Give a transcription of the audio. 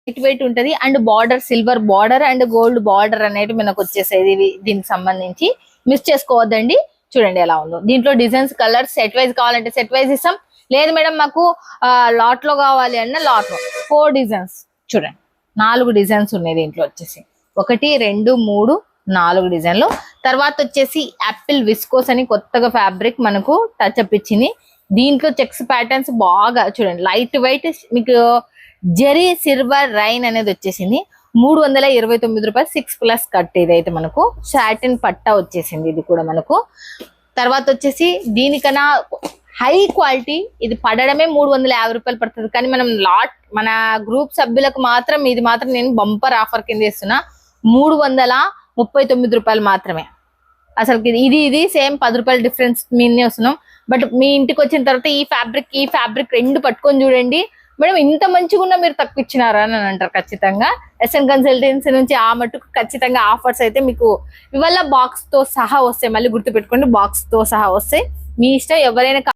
Light weight ఉంటది and border silver border and gold border అనేది మనకు వచ్చేసేది దీనికి సంబంధించి. మిస్ చేసుకోవద్దండి. చూడండి ఎలా ఉందో. దీంట్లో డిజైన్స్ కలర్స్ సెట్ వైజ్ కావాలంటే సెట్ వైజ్ ఇస్తాం. లేదు మేడం మాకు లాట్ లో కావాలి అన్న లాట్ లో 4 డిజైన్స్ చూడండి. 4 డిజైన్స్ ఉన్నాయి దీంట్లో వచ్చేసి. 1 2 3 4 డిజైన్లు. తర్వాత వచ్చేసి యాపిల్ విస్కోస్ అని కొత్తగా ఫ్యాబ్రిక్ మనకు టచ్ అప్ ఇచ్చింది. దీంట్లో చెక్స్ ప్యాటర్న్స్ బాగా చూడండి. లైట్ వెయిట్ మీకు జెరీ సిల్వర్ రైన్ అనేది వచ్చేసింది. 329 రూపాయలు 6+ కట్. ఇదైతే మనకు సాటిన్ పట్టా వచ్చేసింది. ఇది కూడా మనకు. తర్వాత వచ్చేసి దీనికన్నా హై క్వాలిటీ ఇది పడడమే 350 రూపాయలు పడుతుంది. కానీ మనం లాట్ మన గ్రూప్ సభ్యులకు మాత్రం ఇది మాత్రం నేను బంపర్ ఆఫర్ కింద ఇస్తున్నా. 339 రూపాయలు మాత్రమే. అసలు ఇది సేమ్ 10 రూపాయలు డిఫరెన్స్ మీదనే వస్తున్నాం. బట్ మీ ఇంటికి వచ్చిన తర్వాత ఈ ఫ్యాబ్రిక్ 2 పట్టుకొని చూడండి. మేడం ఇంత మంచిగా ఉన్నా మీరు తక్కువ ఇచ్చినారా అని అంటారు ఖచ్చితంగా. ఎస్ఎన్ కన్సల్టెన్సీ నుంచి ఆ మట్టుకు ఖచ్చితంగా ఆఫర్స్ అయితే మీకు ఇవాళ బాక్స్ తో సహా వస్తాయి. మళ్ళీ గుర్తు పెట్టుకోండి, బాక్స్ తో సహా వస్తాయి. మీ ఇష్టం. ఎవరైనా